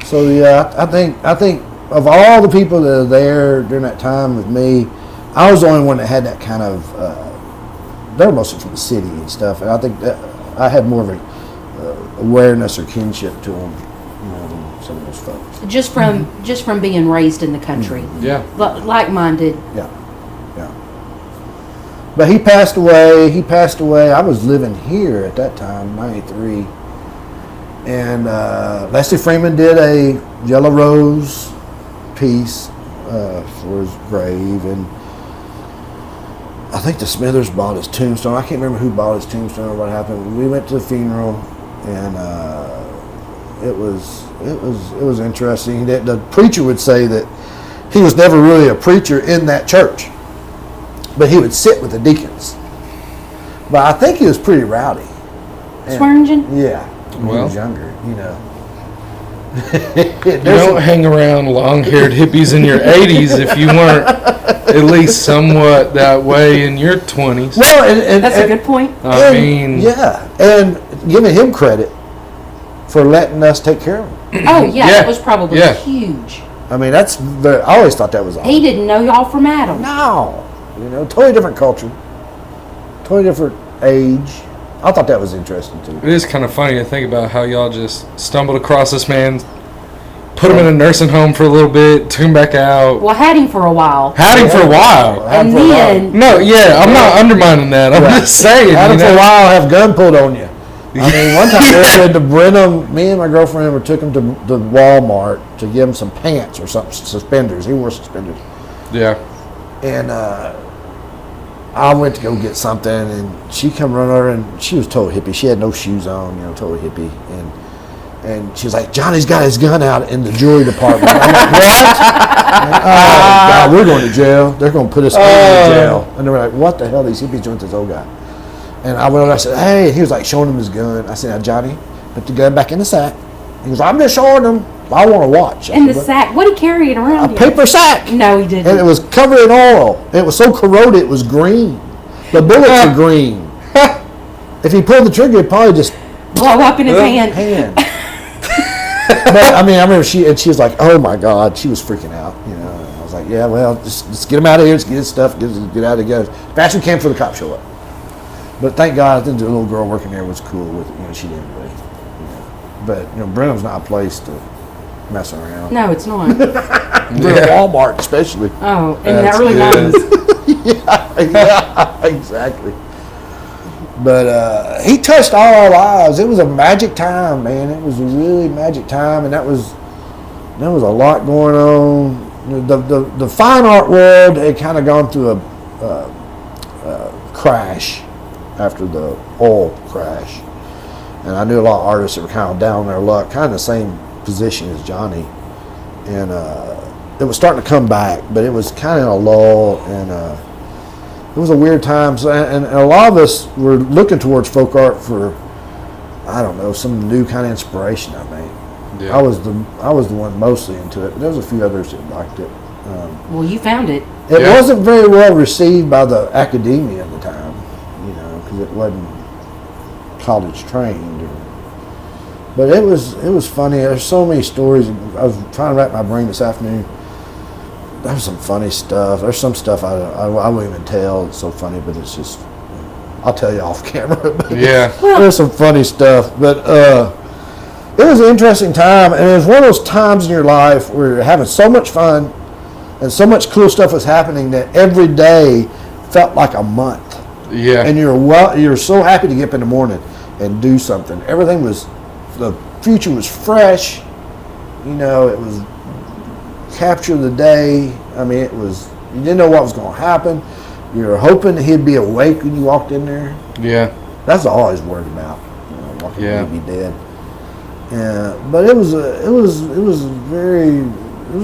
So yeah, I think of all the people that are there during that time with me, I was the only one that had that kind of. They were mostly from the city and stuff, and I think that I had more of a awareness or kinship to them, you know, than some of those folks. Just from being raised in the country. Yeah. Like-minded. Yeah. But he passed away. I was living here at that time, 93. And Leslie Freeman did a Yellow Rose piece for his grave. And I think the Smithers bought his tombstone. I can't remember who bought his tombstone or what happened. We went to the funeral, and it was interesting. The preacher would say that he was never really a preacher in that church, but he would sit with the deacons. But I think he was pretty rowdy. Swearingen? Yeah. When he Well, was younger, you know. You don't hang around long-haired hippies in your 80s if you weren't at least somewhat that way in your 20s. Well, and That's a good point. I mean, yeah, and giving him credit for letting us take care of him. Oh, yeah, Yeah. that was probably Yeah. huge. I mean, I always thought that was awesome. He didn't know y'all from Adam. No, you know, totally different culture, totally different age. I thought that was interesting too. it is kind of funny to think about how y'all just stumbled across this man, put him in a nursing home for a little bit, took him back out, Well, had him for a while. had him for a while. Had him And for a while. then, No, yeah, I'm not undermining that. I'm Right. just saying. Had him you for a know? while, have gun pulled on you. I mean, one time we went to Brenham, me and my girlfriend took him to Walmart to give him some pants or something, suspenders. He wore suspenders. Yeah. And I went to go get something, and she come running over, and she was total hippie. She had no shoes on, you know, total hippie. And she was like, Johnny's got his gun out in the jewelry department. I'm like, what? Oh, God, we're going to jail. They're going to put us in jail. And they were like, what the hell are these hippies doing to this old guy? And I went over, I said, hey, he was like showing him his gun. I said, now, Johnny, put the gun back in the sack. He goes, I'm just showing him. I want to watch. in the sack. What did he carry it around? A paper sack. No, he didn't. And it was covered in oil. It was so corroded, it was green. The bullets are green. If he pulled the trigger, it'd probably just blow up in his hand. But I mean, I remember she was like, "Oh my God," she was freaking out. You know, and I was like, "Yeah, well, just get him out of here. Just get his stuff. Get out of here. Fast as we can before the cops show up." But thank God, I think the little girl working there was cool with it. You know, she didn't really. You know. But you know, Brenham's not a place to mess around. No, it's not. Walmart, especially. Oh, and That's that really good. was. Yeah, exactly. But he touched all our lives. It was a magic time, man. It was a really magic time, and there was a lot going on. The fine art world had kind of gone through a crash after the oil crash, and I knew a lot of artists that were kind of down on their luck, kind of the same position as Johnny, and it was starting to come back, but it was kind of in a lull, and was a weird time. So, and a lot of us were looking towards folk art for, I don't know, some new kind of inspiration. I mean, Yeah. I was the one mostly into it. But there was a few others that liked it. Well, you found it. It Yeah. wasn't very well received by the academia at the time, because it wasn't college trained. But it was funny. There's so many stories. I was trying to rack my brain this afternoon. There was some funny stuff. There's some stuff I won't even tell. It's so funny, but it's just, I'll tell you off camera. Yeah. There's some funny stuff, but it was an interesting time, and it was one of those times in your life where you're having so much fun, and so much cool stuff was happening that every day felt like a month. Yeah. And you're so happy to get up in the morning and do something. The future was fresh. It was capture the day. I mean, you didn't know what was going to happen. You were hoping that he'd be awake when you walked in there. Yeah. That's all I was worried about. Walking in, he'd be dead. But it was a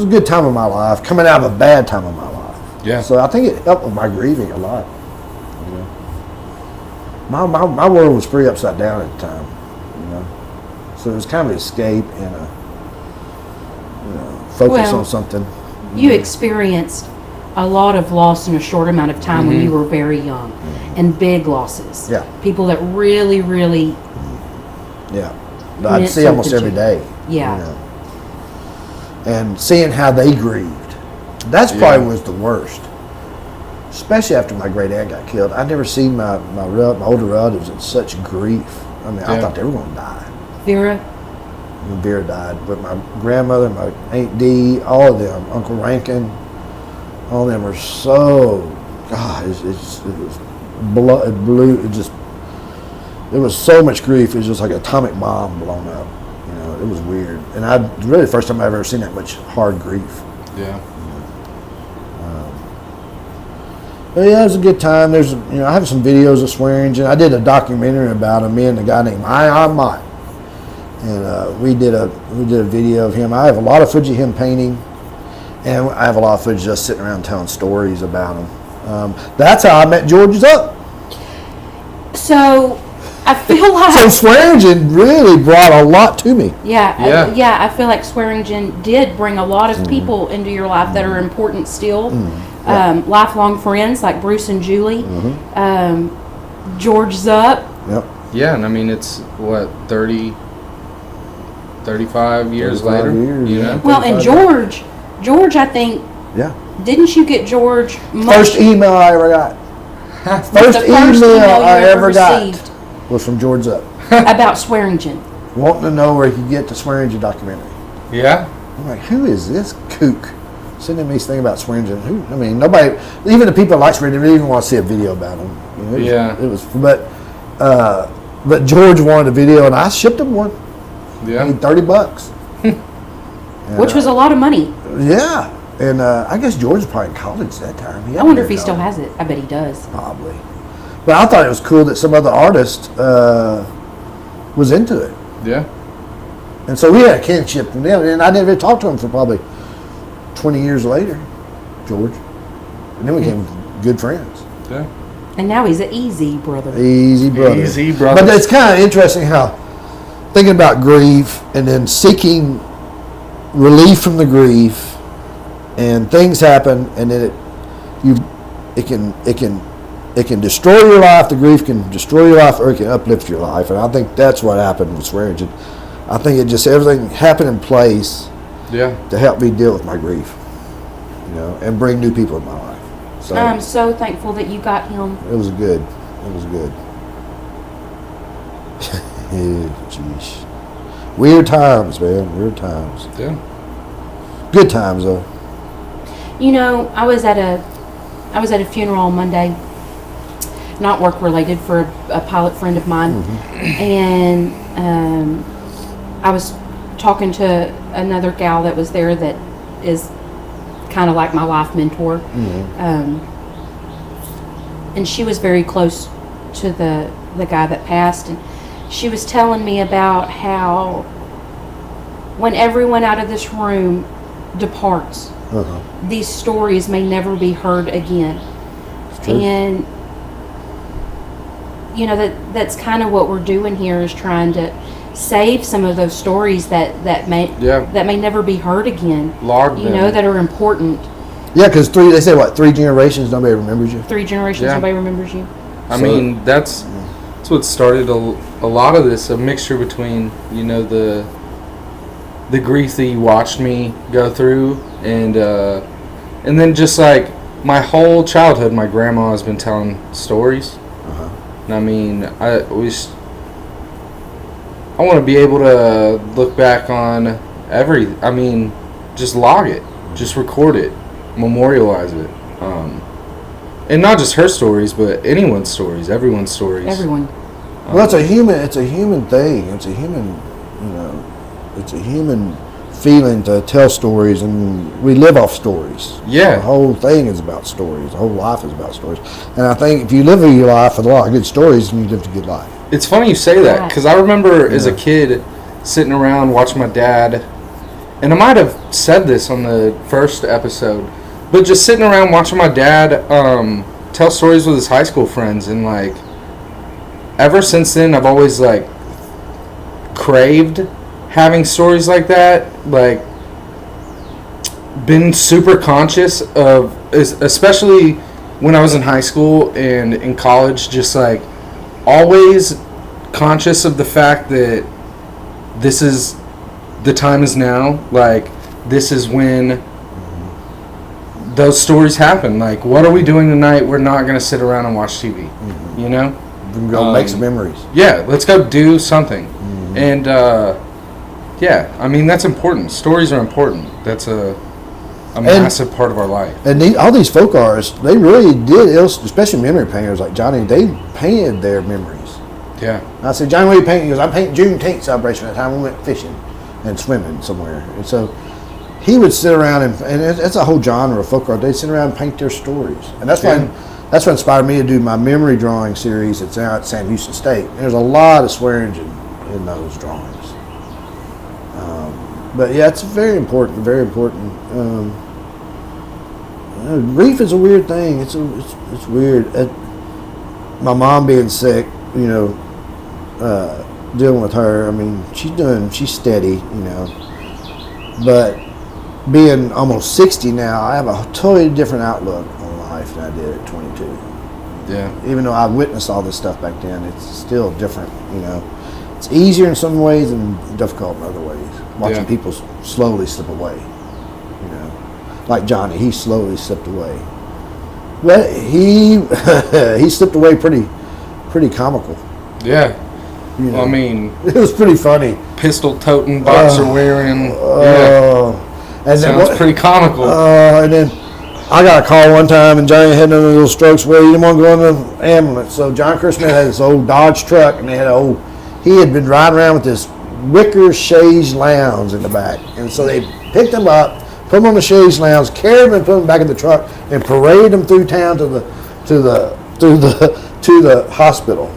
good time of my life, coming out of a bad time of my life. Yeah. So I think it helped with my grieving a lot. My world was pretty upside down at the time. So it was kind of an escape and focus on something. You experienced a lot of loss in a short amount of time when you were very young, and big losses. Yeah. People that really, really. Yeah. I'd see almost every day. Yeah. And seeing how they grieved. That's probably was the worst. Especially after my great aunt got killed. I'd never seen my older relatives in such grief. I mean, I thought they were going to die. Vera? When Vera died. But my grandmother, my Aunt Dee, all of them, Uncle Rankin, all of them were so, God, it was blood, it blew, there was so much grief. It was just like an atomic bomb blown up. It was weird. And really the first time I've ever seen that much hard grief. Yeah. But yeah, it was a good time. I have some videos of Swearingen. I did a documentary about him, me and a guy named Ion Mott. And we did a video of him. I have a lot of footage of him painting, and I have a lot of footage just sitting around telling stories about him. That's how I met George Zuck. So I feel like So Swearingen really brought a lot to me. I feel like Swearingen did bring a lot of people into your life that are important still. Lifelong friends like Bruce and Julie, George Zuck. Yep. Yeah, and I mean, it's, 35 years later? Well, and George, I think, didn't you get George? First email I ever got. First email I ever got was from George Zuck. About Swearingen. Wanting to know where he could get the Swearingen documentary. Yeah. I'm like, who is this kook sending me this thing about Swearingen? Nobody, even the people that like Swearingen, didn't even want to see a video about him. But George wanted a video, and I shipped him one. Yeah. I mean, $30. Which was a lot of money. Yeah. And I guess George was probably in college that time. I wonder if he still has it. I bet he does. Probably. But I thought it was cool that some other artist was into it. Yeah. And so we had a kinship from them. And I never talked to him for probably 20 years later, George. And then we became good friends. Yeah. And now he's an easy brother. Easy brother. Easy brother. But it's kind of interesting how thinking about grief and then seeking relief from the grief, and things happen, and then it can destroy your life. The grief can destroy your life, or it can uplift your life. And I think that's what happened with Swearingen. I think everything happened in place to help me deal with my grief, and bring new people in my life. So I'm so thankful that you got him. It was good. Jeez. Weird times, man. Weird times. Yeah. Good times though. I was at a funeral on Monday, not work related, for a pilot friend of mine, and I was talking to another gal that was there that is kind of like my life mentor, and she was very close to the guy that passed, and she was telling me about how when everyone out of this room departs, these stories may never be heard again. And you know, that's kind of what we're doing here, is trying to save some of those stories that may never be heard again. Log you them. know, that are important. Yeah, because they say what, 3 generations nobody remembers you. 3 generations nobody remembers you. I mean, that's what started a lot of this, a mixture between, you know, the grief that you watched me go through, and then just like my whole childhood, my grandma has been telling stories. And I mean, I want to be able to look back on just log it, just record it, memorialize it. And not just her stories, but anyone's stories, everyone's stories. Everyone. Well, it's a human thing. It's a human, it's a human feeling to tell stories, and we live off stories. Yeah. The whole thing is about stories. The whole life is about stories. And I think if you live your life with a lot of good stories, then you lived a good life. It's funny you say that, because I remember as a kid sitting around watching my dad, and I might have said this on the first episode, but just sitting around watching my dad tell stories with his high school friends, and like ever since then I've always like craved having stories like that, like been super conscious of, especially when I was in high school and in college, just like always conscious of the fact that the time is now, like this is when those stories happen. Like, what are we doing tonight? We're not going to sit around and watch TV, you know? We can go make some memories. Yeah, let's go do something. And yeah, I mean, that's important. Stories are important. That's a massive part of our life. And all these folk artists, they really did, especially memory painters like Johnny, they painted their memories. Yeah. And I said, Johnny, what are you painting? He goes, I'm painting Juneteenth celebration at the time we went fishing and swimming somewhere. And so he would sit around, and it's a whole genre of folk art. They'd sit around and paint their stories. And that's what inspired me to do my memory drawing series that's now at Sam Houston State. And there's a lot of Swearingen in those drawings. But yeah, it's very important, very important. Grief is a weird thing. It's weird. My mom being sick, you know, dealing with her. I mean, she's steady, you know. But being almost 60 now, I have a totally different outlook on life than I did at 22. Yeah. Even though I witnessed all this stuff back then, it's still different, you know. It's easier in some ways and difficult in other ways. Watching people slowly slip away, you know. Like Johnny, he slowly slipped away. Well, he slipped away pretty comical. Yeah. You know, I mean, it was pretty funny. Pistol toting, boxer wearing. And sounds pretty comical. And then I got a call one time, and Johnny had one of those strokes where he didn't want to go in the ambulance. So John Christmas had this old Dodge truck, and he had been riding around with this wicker chaise lounge in the back, and so they picked him up, put him on the chaise lounge, carried him and put him back in the truck, and paraded him through town to the hospital.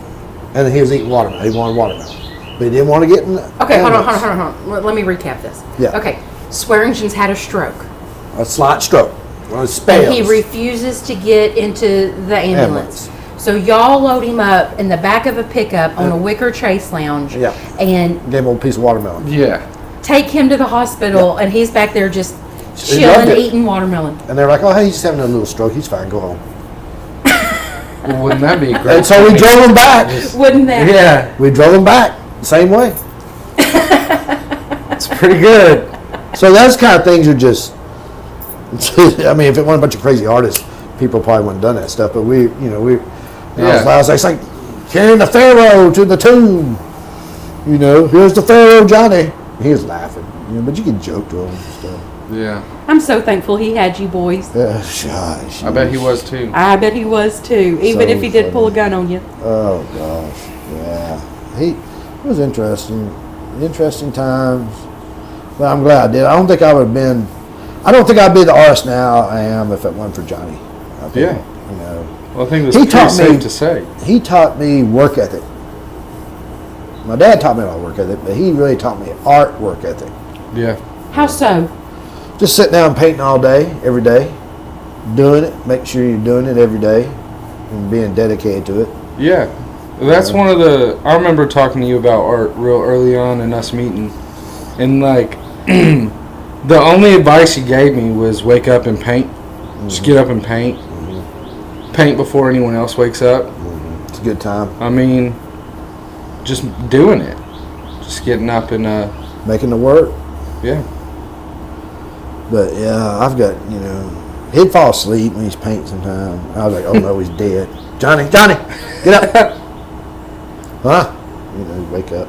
And he was eating watermelon. He wanted watermelon, but he didn't want to get in. Okay, hold on. Let me recap this. Yeah. Okay, Swearingen's had a stroke. A slight stroke. And he refuses to get into the ambulance. So y'all load him up in the back of a pickup on a wicker chase lounge, and gave him a piece of watermelon. Yeah. Take him to the hospital, and he's back there just chilling, eating watermelon. And they're like, "Oh, hey, he's having a little stroke. He's fine. Go home." Well, wouldn't that be great? And so we drove him back. Wouldn't that? Yeah, we drove him back the same way. It's pretty good. So those kind of things are just. I mean, if it wasn't a bunch of crazy artists, people probably wouldn't have done that stuff. But we. I was like, it's like carrying the Pharaoh to the tomb. You know, here's the Pharaoh, Johnny. He was laughing, you know, but you can joke to him and stuff. Yeah. I'm so thankful he had you boys. Gosh, I bet he was too. I bet he was too, even if he did pull a gun on you. Oh gosh, yeah. It was interesting times. But I'm glad I did. I don't think I'd be the artist now I am if it wasn't for Johnny. I think, you know. Well, I think it was pretty safe to say. He taught me work ethic. My dad taught me about work ethic, but he really taught me art work ethic. Yeah. How so? Just sitting down painting all day, every day, doing it. Make sure you're doing it every day. and being dedicated to it. Yeah. That's one of the... I remember talking to you about art real early on and us meeting. And, like, the only advice you gave me was wake up and paint. Just get up and paint. Paint before anyone else wakes up. It's a good time. I mean, just doing it. Just getting up and... making it work. Yeah. But, yeah, I've got, he'd fall asleep when he's painting sometimes. I was like, oh, no, he's dead. Johnny, get up. Huh? He'd wake up.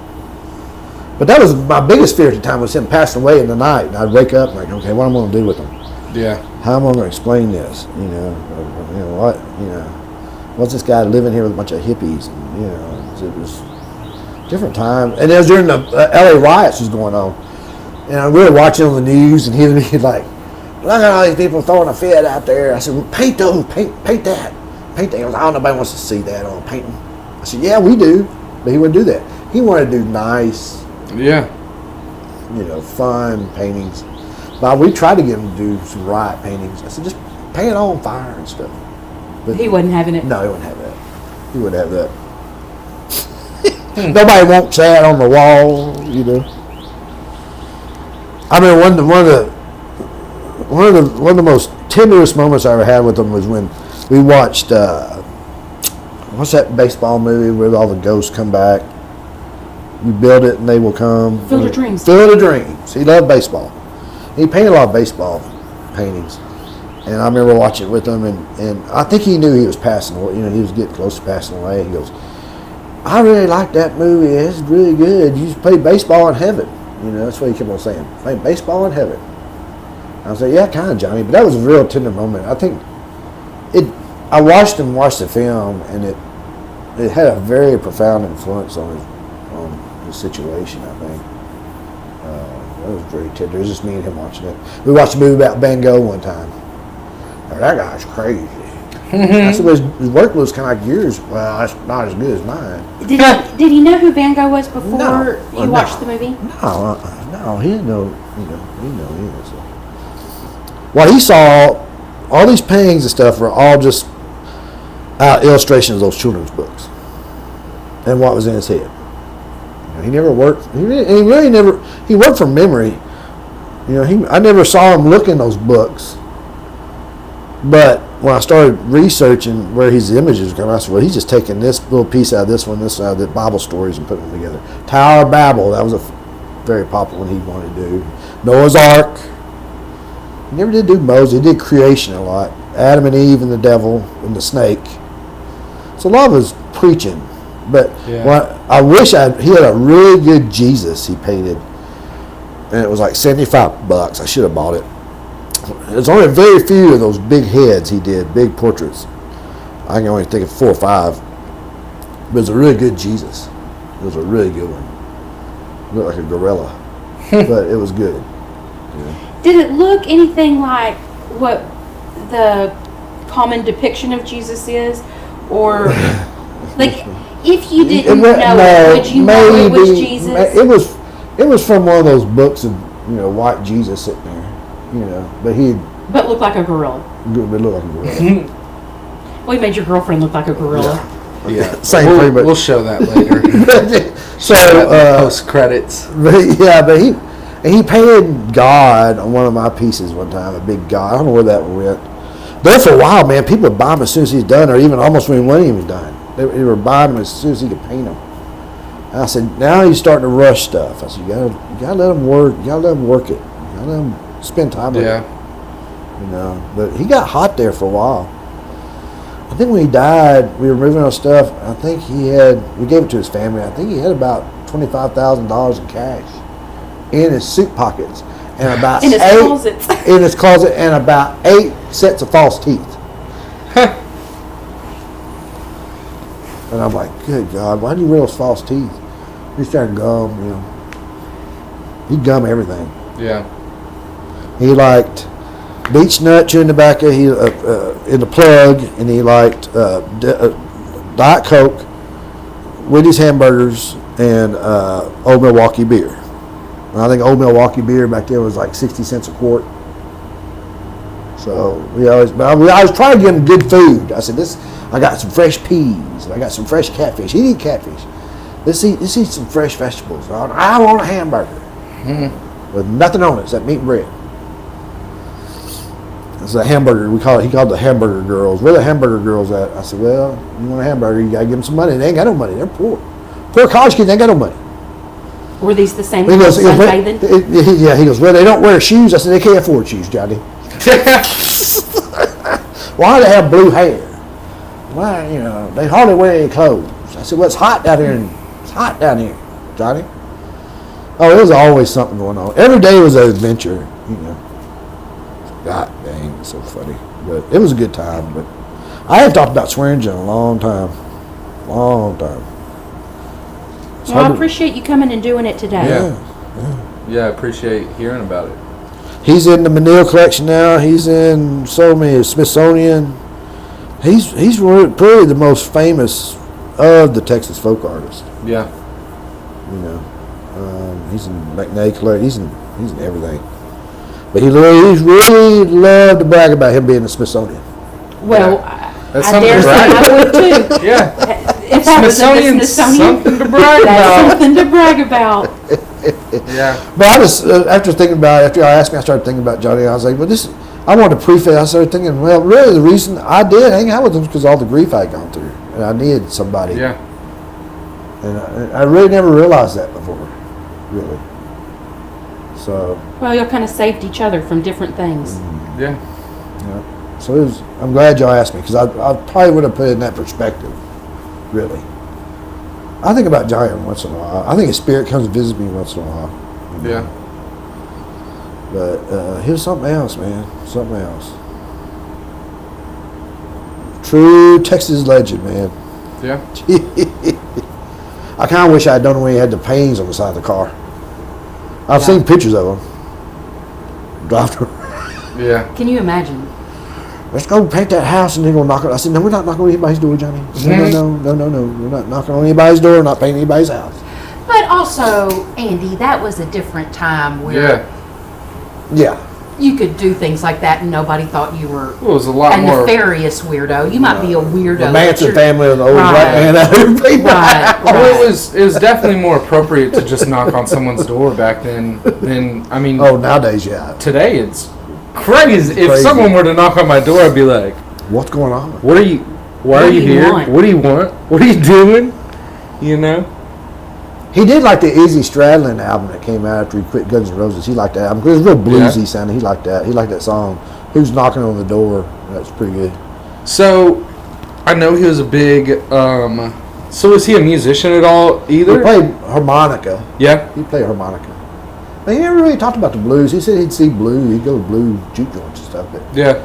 But that was my biggest fear at the time, was him passing away in the night. And I'd wake up like, okay, what am I going to do with him? Yeah. How am I going to explain this? What's this guy living here with a bunch of hippies? And, it was a different time. And it was during the LA riots was going on. And we were watching on the news, and he'd like, look at all these people throwing a fit out there. I said, well, paint those, paint that. Paint that. He goes, oh, nobody wants to see that on painting. I said, yeah, we do. But he wouldn't do that. He wanted to do nice, fun paintings. But we tried to get him to do some riot paintings. I said, just paint it on fire and stuff. But he wasn't having it. No, he wouldn't have that. He wouldn't have that. Nobody wants that on the wall, I mean, one of the most tenderest moments I ever had with him was when we watched what's that baseball movie where all the ghosts come back? You build it and they will come. Field of Dreams. Field of Dreams. He loved baseball. He painted a lot of baseball paintings. And I remember watching it with him, and I think he knew he was passing away. He was getting close to passing away. He goes, I really like that movie. It's really good. You just play baseball in heaven. That's what he kept on saying. Play baseball in heaven. I was like, yeah, kind of, Johnny. But that was a real tender moment. I think I watched the film, and it had a very profound influence on his situation, I think. That was very tender. It was just me and him watching it. We watched a movie about Van Gogh one time. Oh, that guy's crazy. I said, his work was kind of like yours. Well, that's not as good as mine. Did he know who Van Gogh was before you watched the movie? No, he didn't know. He didn't know either. So. What he saw, all these paintings and stuff were all just illustrations of those children's books and what was in his head. He never worked. He really never. He worked from memory. I never saw him look in those books. But when I started researching where his images were coming, I said, well, he's just taking this little piece out of this one, this out of the Bible stories, and putting them together. Tower of Babel, that was a very popular one he wanted to do. Noah's Ark. He never did do Moses. He did creation a lot. Adam and Eve and the devil and the snake. So a lot of his preaching. But I wish he had a really good Jesus he painted. And it was like $75. I should have bought it. There's only very few of those big heads he did, big portraits. I can only think of 4 or 5. But it was a really good Jesus. It was a really good one. It looked like a gorilla. But it was good. Yeah. Did it look anything like what the common depiction of Jesus is? Or, like, if you didn't know it, would you know it was Jesus? It was from one of those books of, white Jesus sitting there. But looked like a gorilla. But looked like a gorilla. Well, you made your girlfriend look like a gorilla. Yeah. We'll show that later. So post credits. But he painted God on one of my pieces one time, a big God. I don't know where that one went. There for a while, man, people would buy him as soon as he's done, or even almost when he wasn't even done. They were buying him as soon as he could paint them. And I said, now he's starting to rush stuff. I said, you gotta let him work. You gotta let him work it. You gotta let him spend time with it. But he got hot there for a while. I think when he died, we were moving on stuff. I think we gave it to his family. I think he had about $25,000 in cash in his suit pockets, and about in his closet. In his closet, and about 8 sets of false teeth. And I'm like, good God, why do you wear those false teeth? He's trying to gum, He'd gum everything. Yeah. He liked beech nut chewing tobacco in the plug, and he liked Diet Coke, Wendy's hamburgers, and Old Milwaukee beer. And I think Old Milwaukee beer back then was like 60 cents a quart. So I was trying to give him good food. I said, I got some fresh peas. And I got some fresh catfish. He eat catfish. Let's eat some fresh vegetables. I want a hamburger with nothing on it except meat and bread. It's a hamburger. He called the hamburger girls. Where the hamburger girls at? I said, well, you want a hamburger, you got to give them some money. They ain't got no money. They're poor. Poor college kids ain't got no money. Were these the same He goes, sunbathing? yeah, he goes, well, they don't wear shoes. I said, they can't afford shoes, Johnny. Why do they have blue hair? Why, they hardly wear any clothes. I said, well, it's hot down here. It's hot down here, Johnny. Oh, there was always something going on. Every day was an adventure, God dang, it's so funny. But it was a good time. But I haven't talked about Swearingen in a long time. Long time. Well, I appreciate you coming and doing it today. Yeah, I appreciate hearing about it. He's in the Manil collection now. He's in so many Smithsonian. He's really the most famous of the Texas folk artists. Yeah. He's in McNay collection. He's in everything. But he's really loved to brag about him being in the Smithsonian. Well, that's I dare say I would too. Yeah. If I was in the Smithsonian, something to brag that's about. something to brag about. Yeah. But I was after y'all asked me, I started thinking about Johnny. I was like, well, I wanted to preface. I started thinking, well, really, the reason I did hang out with him was because all the grief I had gone through, and I needed somebody. Yeah. And I really never realized that before, really. So. Well, y'all kind of saved each other from different things. Yeah. Yeah. So I'm glad y'all asked me because I probably would have put it in that perspective, really. I think about Johnny once in a while. I think his spirit comes and visits me once in a while. Yeah. But he was something else, man. Something else. True Texas legend, man. Yeah. I kind of wish I had done when he had the panes on the side of the car. I've seen pictures of him. Dropped her. Yeah. Can you imagine? Let's go paint that house and then we'll knock it. I said, no, we're not knocking on anybody's door, Johnny. No. We're not knocking on anybody's door, not painting anybody's house. But also, Andy, that was a different time where Yeah. you could do things like that and nobody thought you were It was a lot a more. nefarious weirdo. You might be a weirdo. The Manson family was always right hand out of people. Right. Well, it was definitely more appropriate to just knock on someone's door back then than I mean. Oh, nowadays, yeah. Today it's crazy. If Crazy. someone were to knock on my door, I'd be like, What's going on? "What are you? Why are you here? want? What do you want? What are you doing?" You know. He did like the Izzy Stradlin album that came out after he quit Guns N' Roses. He liked that album. It was real bluesy sounding. He liked that. He liked that song. Who's Knocking on the Door? That's pretty good. So, I know he was a big. So was he a musician at all either? He played harmonica. Yeah. He played harmonica. But he never really talked about the blues. He said he'd see blues. He'd go to blues juke joints and stuff. But Yeah.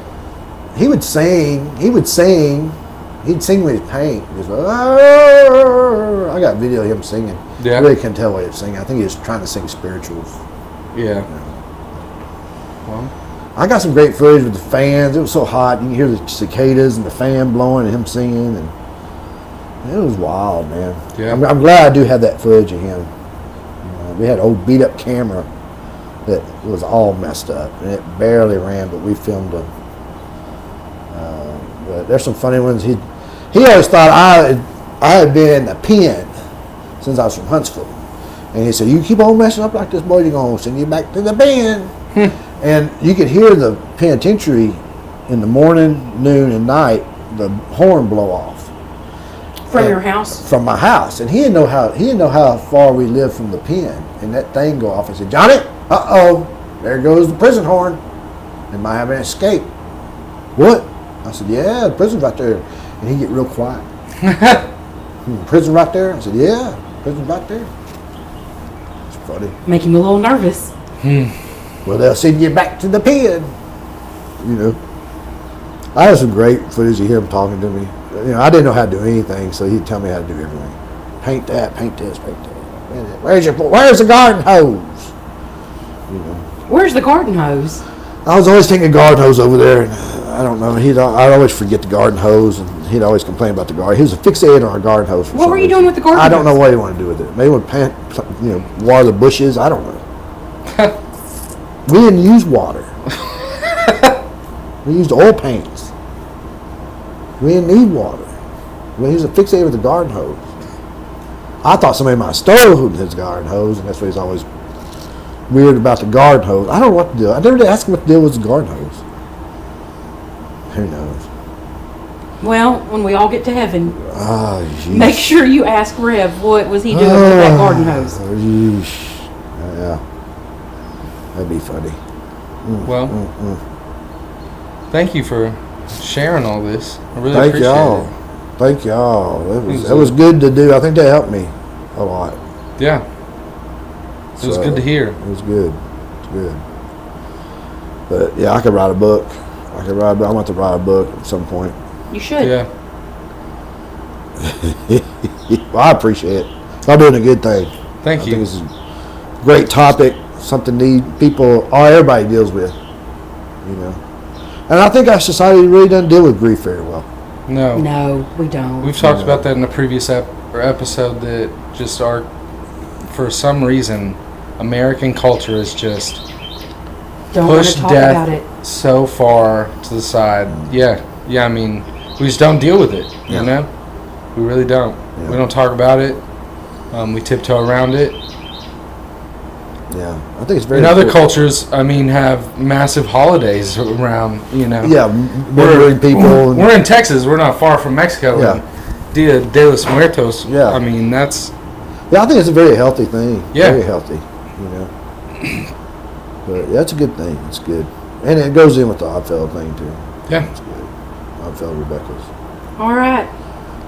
he would sing. He'd sing with his paint. He was like, "Oh." I got video of him singing. Yeah. I really couldn't tell what he was singing. I think he was trying to sing spirituals. Yeah. Well. I got some great footage with the fans. It was so hot. You can hear the cicadas and the fan blowing and him singing. And it was wild, man. Yeah. I'm glad I do have that footage of him. We had an old beat-up camera that was all messed up. And it barely ran, but we filmed them. But there's some funny ones. He always thought I had been in the pen since I was from Huntsville. And he said, you keep on messing up like this, boy, you're going to send you back to the pen. And you could hear the penitentiary in the morning, noon, and night, the horn blow off. From your house? From my house. And he didn't know how far we lived from the pen. And that thing go off. I said, Johnny, there goes the prison horn. They might have an escape. What? I said, yeah, the prison's right there. And he'd get real quiet. Prison right there? I said, yeah, prison's right there. It's funny. Make him a little nervous. Well, they'll send you back to the pen. I had some great footage of him talking to me. I didn't know how to do anything, so he'd tell me how to do everything. Paint that, paint this, paint that. Where's the garden hose? Where's the garden hose? I was always taking a garden hose over there, and I don't know. I'd always forget the garden hose, and he'd always complain about the garden. He was fixated on a garden hose. What were you doing with the garden hose? I don't know what he wanted to do with it. Maybe he would water the bushes. I don't know. We didn't use water. We used oil paints. We didn't need water. Well, he was fixated with the garden hose. I thought somebody might have stole his garden hose, and that's why he's always weird about the garden hose. I don't know what the deal. I never did ask him what the deal was with the garden hose. Who knows? Well, when we all get to heaven, Oh, make sure you ask Rev what was he doing with that garden hose. Yeah. That'd be funny. Well, thank you for sharing all this. I really Thank appreciate y'all. it. Thank y'all. That was good to do. I think that helped me a lot. Yeah. It was good to hear. It was good. It's good. But yeah, I could write a book. I want to write a book at some point. You should. Yeah. Well, I appreciate it. I'm doing a good thing. Thank I you. think this is a great topic. Something everybody deals with. You know. And I think our society really doesn't deal with grief very well. No. No, we don't. We've talked about that in a previous episode that just for some reason, American culture is just Don't want to pushed talk death about it. so far to the side. Yeah, I mean, we just don't deal with it, Yeah. you know? We really don't. Yeah. We don't talk about it. We tiptoe around it. Yeah, I think it's very. In other important. cultures, I mean, have massive holidays around, you know? Yeah, murdering people. We're in Texas. We're not far from Mexico. Yeah. and Dia de los Muertos. Yeah. I mean, that's... Yeah, I think it's a very healthy thing. Yeah. Very healthy, you know. But yeah, it's a good thing. It's good. And it goes in with the Oddfellow thing, too. Yeah. It's good. Oddfellow Rebecca's. All right.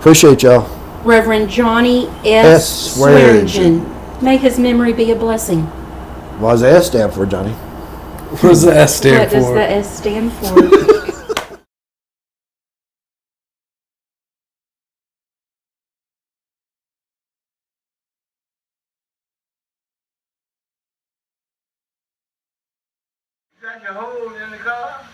Appreciate y'all. Reverend Johnnie S. S. Swearingen. Swearingen. May his memory be a blessing. What does the S stand for, Johnny? What does the S stand What for? does the S stand for? Got your hose in the car?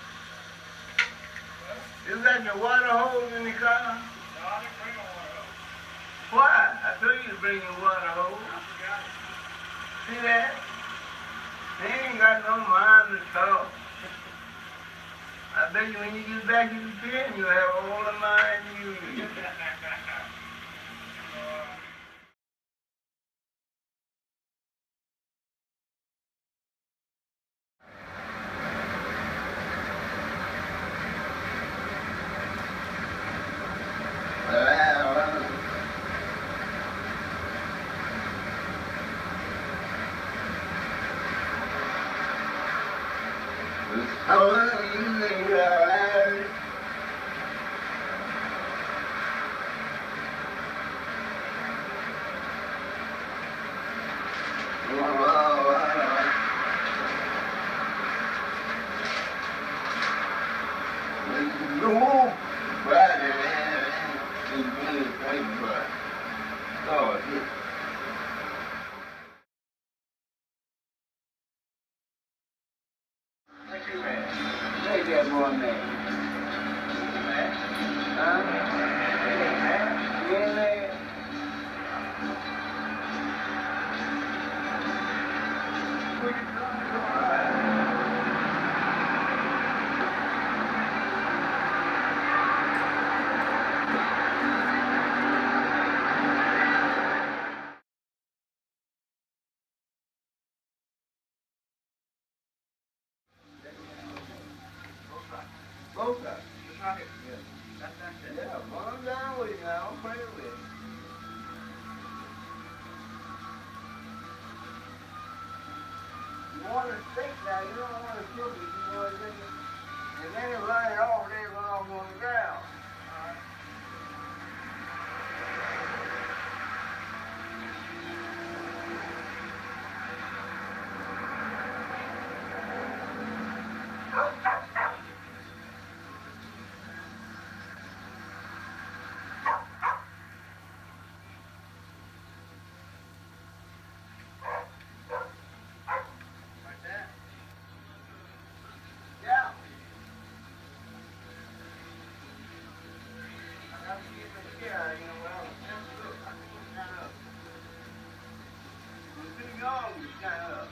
You got your water hose in the car? No, I didn't bring a water hose. Why? I told you to bring your water hose. I forgot it. See that? They ain't got no mind to talk. I bet you when you get back to the pen, you'll have all the mind you need. Kind of.